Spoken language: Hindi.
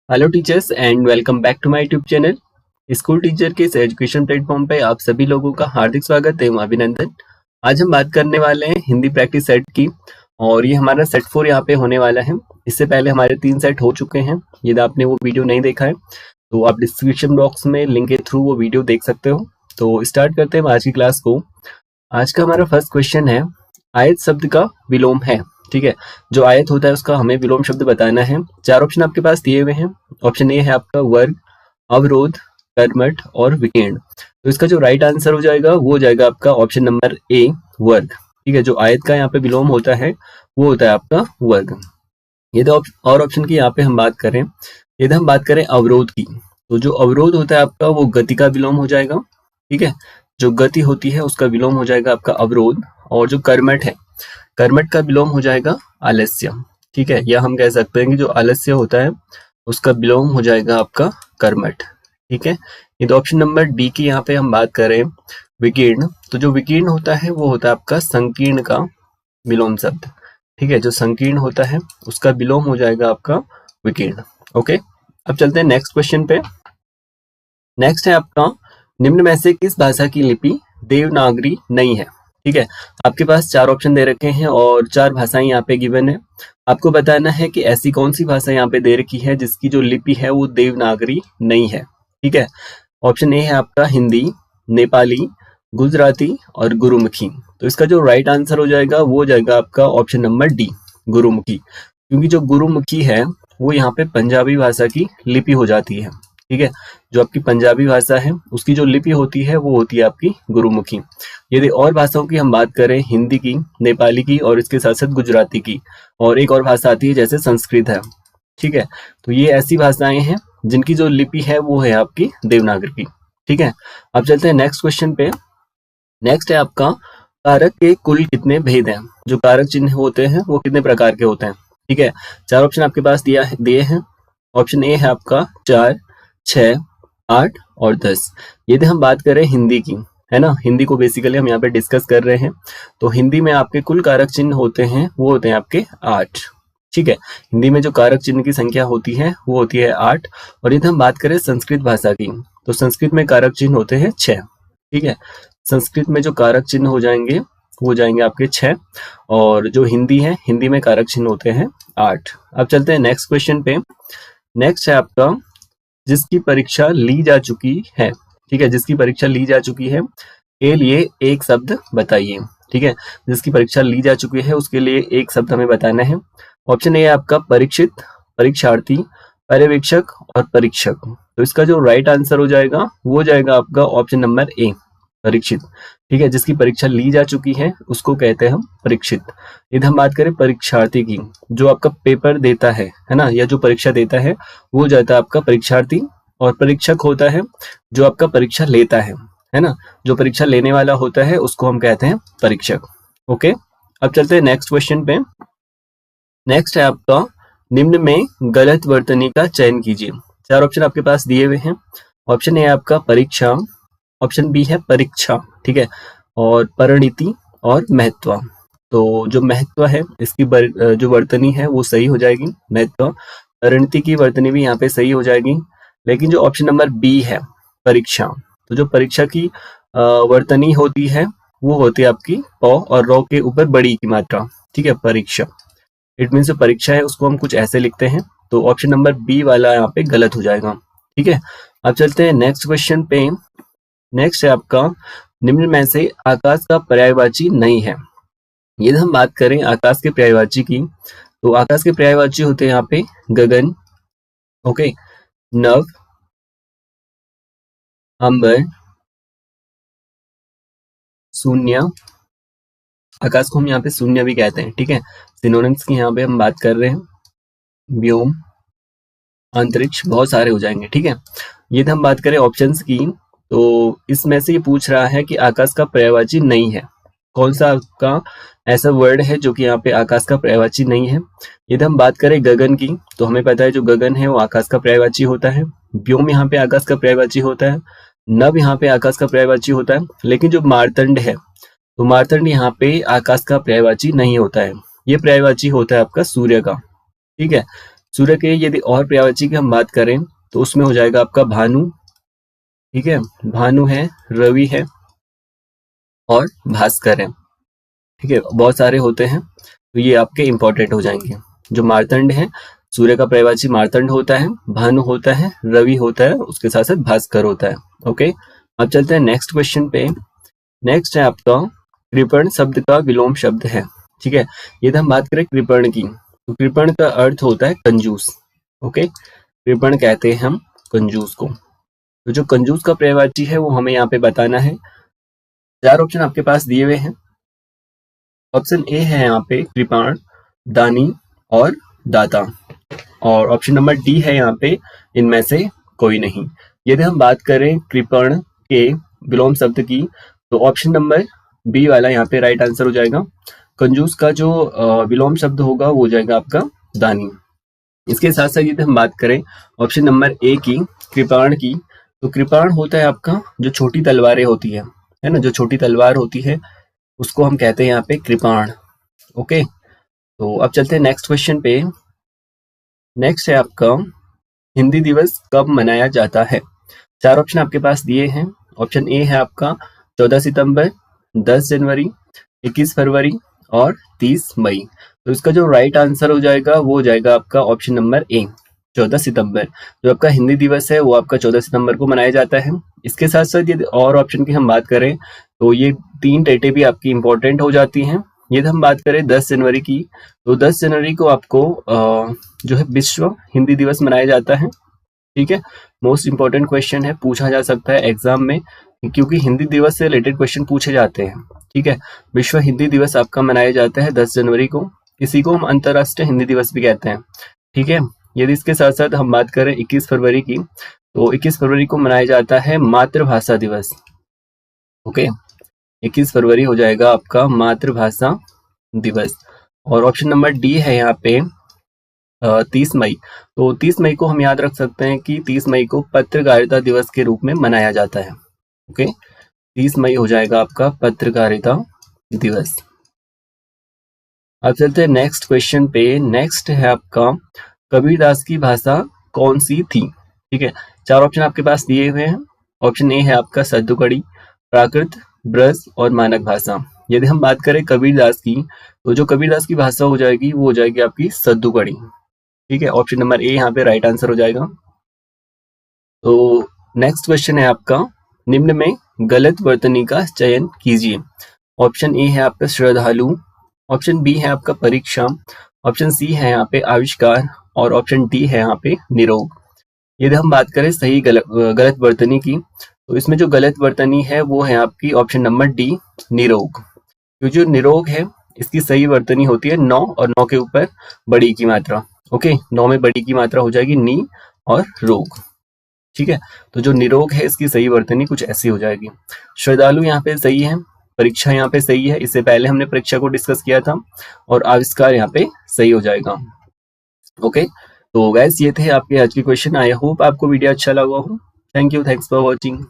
Hello teachers and welcome back to my YouTube channel. School teacher के इस एजुकेशन प्लेटफॉर्म पे आप सभी लोगों का हार्दिक स्वागत है, अभिनंदन। आज हम बात करने वाले हैं हिंदी प्रैक्टिस सेट की और ये हमारा सेट 4 यहाँ पे होने वाला है। इससे पहले हमारे 3 सेट हो चुके हैं। यदि आपने वो वीडियो नहीं देखा है तो आप डिस्क्रिप्शन बॉक्स में लिंक के थ्रू वो वीडियो देख सकते हो। तो स्टार्ट करते हैं आज की क्लास को। आज का हमारा फर्स्ट क्वेश्चन है, आयत शब्द का विलोम है। ठीक है, जो आयत होता है उसका हमें विलोम शब्द बताना है। 4 ऑप्शन आपके पास दिए हुए हैं। ऑप्शन ए है आपका वर्ग, अवरोध, कर्मठ और विकीर्ण। तो इसका जो राइट आंसर हो जाएगा वो हो जाएगा आपका ऑप्शन नंबर ए, वर्ग। ठीक है, जो आयत का यहाँ पे विलोम होता है वो होता है आपका वर्ग। यदि और ऑप्शन की यहाँ पे हम बात करें, यदि हम बात करें अवरोध की, तो जो अवरोध होता है आपका वो गति का विलोम हो जाएगा। ठीक है, जो गति होती है उसका विलोम हो जाएगा आपका अवरोध। और जो कर्मठ है, कर्मठ का विलोम हो जाएगा आलस्य। ठीक है, या हम कह सकते हैं कि जो आलस्य होता है उसका विलोम हो जाएगा आपका कर्मठ। ठीक है, ये तो ऑप्शन नंबर डी की यहाँ पे हम बात करें विकीर्ण, तो जो विकीर्ण होता है वो होता है आपका संकीर्ण का विलोम शब्द। ठीक है, जो संकीर्ण होता है उसका विलोम हो जाएगा आपका विकीर्ण। ओके, अब चलते हैं नेक्स्ट क्वेश्चन पे। नेक्स्ट है आपका, निम्न में से किस भाषा की लिपि देवनागरी नहीं है। ठीक है, आपके पास 4 ऑप्शन दे रखे हैं और 4 भाषाएं यहाँ पे गिवन है। आपको बताना है कि ऐसी कौन सी भाषा यहाँ पे दे रखी है जिसकी जो लिपि है वो देवनागरी नहीं है। ठीक है, ऑप्शन ए है आपका हिंदी, नेपाली, गुजराती और गुरुमुखी। तो इसका जो राइट आंसर हो जाएगा वो हो जाएगा आपका ऑप्शन नंबर डी, गुरुमुखी। क्योंकि जो गुरुमुखी है वो यहाँ पे पंजाबी भाषा की लिपि हो जाती है। ठीक है, जो आपकी पंजाबी भाषा है उसकी जो लिपि होती है वो होती है आपकी गुरुमुखी। यदि और भाषाओं की हम बात करें, हिंदी की, नेपाली की और इसके साथ साथ गुजराती की, और एक और भाषा आती है जैसे संस्कृत है। ठीक है, तो ये ऐसी भाषाएं हैं जिनकी जो लिपि है वो है आपकी देवनागरी की। ठीक है, अब चलते हैं नेक्स्ट क्वेश्चन पे। नेक्स्ट है आपका, कारक के कुल कितने भेद हैं। जो कारक चिन्ह होते हैं वो कितने प्रकार के होते हैं। ठीक है, 4 ऑप्शन आपके पास दिए हैं। ऑप्शन ए है आपका 4, 6, 8 और 10। यदि हम बात करें हिंदी की, है ना, हिंदी को बेसिकली हम यहाँ पे डिस्कस कर रहे हैं, तो हिंदी में आपके कुल कारक चिन्ह होते हैं वो होते हैं आपके 8। ठीक है, हिंदी में जो कारक चिन्ह की संख्या होती है वो होती है 8। और यदि हम बात करें संस्कृत भाषा की, तो संस्कृत में कारक चिन्ह होते हैं 6। ठीक है, संस्कृत में जो कारक चिन्ह हो जाएंगे वो जाएंगे आपके 6, और जो हिंदी है, हिंदी में कारक चिन्ह होते हैं 8। अब चलते हैं नेक्स्ट क्वेश्चन पे। नेक्स्ट है आपका, जिसकी परीक्षा ली जा चुकी है। ठीक है, जिसकी परीक्षा ली जा चुकी है के लिए एक शब्द बताइए। ठीक है, जिसकी परीक्षा ली जा चुकी है उसके लिए एक शब्द हमें बताना है। ऑप्शन ए है आपका परीक्षित, परीक्षार्थी, पर्यवेक्षक और परीक्षक। तो इसका जो राइट आंसर हो जाएगा वो हो जाएगा आपका ऑप्शन नंबर ए, परीक्षित। ठीक है, जिसकी परीक्षा ली जा चुकी है उसको कहते हैं हम परीक्षित। यदि हम बात करें परीक्षार्थी की, जो आपका पेपर देता है ना, या जो परीक्षा देता है वो हो जाता है आपका परीक्षार्थी। और परीक्षक होता है जो आपका परीक्षा लेता है ना, जो परीक्षा लेने वाला होता है उसको हम कहते हैं परीक्षक। ओके, अब चलते हैं नेक्स्ट क्वेश्चन पे। नेक्स्ट है आपका, निम्न में गलत वर्तनी का चयन कीजिए। 4 ऑप्शन आपके पास दिए हुए हैं। ऑप्शन ए है आपका परीक्षा, ऑप्शन बी है परीक्षा, ठीक है, और परिणति और महत्व। तो जो महत्व है इसकी जो वर्तनी है वो सही हो जाएगी, महत्व। परिणति की वर्तनी भी यहाँ पे सही हो जाएगी। लेकिन जो ऑप्शन नंबर बी है परीक्षा, तो जो परीक्षा की वर्तनी होती है वो होती है आपकी प और र के ऊपर बड़ी की मात्रा। ठीक है, परीक्षा, इट मीन जो परीक्षा है उसको हम कुछ ऐसे लिखते हैं। तो ऑप्शन नंबर बी वाला यहाँ पे गलत हो जाएगा। ठीक है, अब चलते हैं नेक्स्ट क्वेश्चन पे। नेक्स्ट है आपका, निम्न में से आकाश का पर्यायवाची नहीं है। यदि हम बात करें आकाश के पर्यायवाची की, तो आकाश के पर्यायवाची होते हैं यहाँ पे गगन, ओके, नभ, अंबर, शून्य। आकाश को हम यहाँ पे शून्य भी कहते हैं। ठीक है, सिनोनिम्स की यहाँ पे हम बात कर रहे हैं, व्योम, अंतरिक्ष, बहुत सारे हो जाएंगे। ठीक है, यदि हम बात करें ऑप्शंस की, तो इसमें से ये पूछ रहा है कि आकाश का पर्यायवाची नहीं है, कौन सा आपका ऐसा वर्ड है जो कि यहाँ पे आकाश का पर्यायवाची नहीं है। यदि हम बात करें गगन की, तो हमें पता है जो गगन है वो आकाश का पर्यायवाची होता है। व्योम यहाँ पे आकाश का पर्यायवाची होता है। नभ यहाँ पे आकाश का पर्यायवाची होता है। लेकिन जो मार्तंड है, तो मार्तंड यहाँ पे आकाश का पर्यायवाची नहीं होता है, ये पर्यायवाची होता है आपका सूर्य का। ठीक है, सूर्य के यदि और पर्यायवाची की हम बात करें तो उसमें हो जाएगा आपका भानु, ठीक है, भानु है, रवि है और भास्कर है, ठीक है, बहुत सारे होते हैं तो ये आपके इंपॉर्टेंट हो जाएंगे। जो मार्तंड है, सूर्य का पर्यायवाची मार्तंड होता है, भानु होता है, रवि होता है, उसके साथ साथ भास्कर होता है। ओके, अब चलते हैं नेक्स्ट क्वेश्चन पे। नेक्स्ट है आपका कृपण शब्द का विलोम शब्द है, ठीक है। यदि हम बात करें कृपण की तो कृपण का अर्थ होता है कंजूस। ओके, कृपण कहते हैं हम कंजूस को। तो जो कंजूस का पर्यायवाची है वो हमें यहाँ पे बताना है। 4 ऑप्शन आपके पास दिए हुए हैं। ऑप्शन ए है यहाँ पे कृपाण, दानी और दाता, और ऑप्शन नंबर डी है यहाँ पे इनमें से कोई नहीं। यदि हम बात करें कृपण के विलोम शब्द की तो ऑप्शन नंबर बी वाला यहाँ पे राइट आंसर हो जाएगा। कंजूस का जो विलोम शब्द होगा वो हो जाएगा आपका दानी। इसके साथ साथ यदि हम बात करें ऑप्शन नंबर ए की कृपाण की, तो कृपाण होता है आपका जो छोटी तलवारें होती है ना, जो छोटी तलवार होती है उसको हम कहते हैं यहाँ पे कृपाण। ओके, तो अब चलते हैं नेक्स्ट क्वेश्चन पे। नेक्स्ट है आपका हिंदी दिवस कब मनाया जाता है। 4 ऑप्शन आपके पास दिए हैं। ऑप्शन ए है आपका 14 सितंबर, 10 जनवरी, 21 फरवरी और 30 मई। तो इसका जो राइट आंसर हो जाएगा वो हो जाएगा आपका ऑप्शन नंबर ए, 14 सितंबर। जो आपका हिंदी दिवस है वो आपका 14 सितंबर को मनाया जाता है। इसके साथ साथ यदि और ऑप्शन की हम बात करें तो ये 3 डेटें भी आपकी इंपॉर्टेंट हो जाती हैं। यदि हम बात करें 10 जनवरी की तो 10 जनवरी को आपको जो है विश्व हिंदी दिवस मनाया जाता है, ठीक है। मोस्ट इंपॉर्टेंट क्वेश्चन है, पूछा जा सकता है एग्जाम में, क्योंकि हिंदी दिवस से रिलेटेड क्वेश्चन पूछे जाते हैं, ठीक है। विश्व हिंदी दिवस आपका मनाया जाता है 10 जनवरी को। इसी को हम अंतर्राष्ट्रीय हिंदी दिवस भी कहते हैं, ठीक है। यदि इसके साथ साथ हम बात करें 21 फरवरी की तो 21 फरवरी को मनाया जाता है मातृभाषा दिवस। ओके, 21 फरवरी हो जाएगा आपका मातृभाषा दिवस। और ऑप्शन नंबर डी है यहाँ पे 30 मई। तो 30 मई को हम याद रख सकते हैं कि 30 मई को पत्रकारिता दिवस के रूप में मनाया जाता है। ओके, 30 मई हो जाएगा आपका पत्रकारिता दिवस। अब चलते हैं नेक्स्ट क्वेश्चन पे। नेक्स्ट है आपका कबीरदास की भाषा कौन सी थी, ठीक है। 4 ऑप्शन आपके पास दिए हुए हैं। ऑप्शन ए है आपका सद्दुकड़ी, प्राकृत, ब्रज और मानक भाषा। यदि हम बात करें कबीरदास की तो जो कबीरदास की भाषा हो जाएगी वो हो जाएगी आपकी सद्दुकड़ी, ठीक है। ऑप्शन नंबर ए यहाँ पे राइट आंसर हो जाएगा। तो नेक्स्ट क्वेश्चन है आपका निम्न में गलत वर्तनी का चयन कीजिए। ऑप्शन ए है आपका श्रद्धालु, ऑप्शन बी है आपका परीक्षा, ऑप्शन सी है यहाँ पे आविष्कार और ऑप्शन डी है यहाँ पे निरोग। यदि हम बात करें सही गलत वर्तनी की तो इसमें जो गलत वर्तनी है वो है आपकी ऑप्शन नंबर डी निरोग। क्योंकि जो निरोग है इसकी सही वर्तनी होती है 9 और 9 के ऊपर बड़ी की मात्रा। ओके, 9 में बड़ी की मात्रा हो जाएगी नी और रोग, ठीक है। तो जो निरोग है इसकी सही वर्तनी कुछ ऐसी हो जाएगी। श्रद्धालु यहाँ पे सही है, परीक्षा यहाँ पे सही है, इससे पहले हमने परीक्षा को डिस्कस किया था, और आविष्कार यहाँ पे सही हो जाएगा। ओके, तो गाइस ये थे आपके आज के क्वेश्चन। आई होप आपको वीडियो अच्छा लगा हो। Thank you, thanks for watching.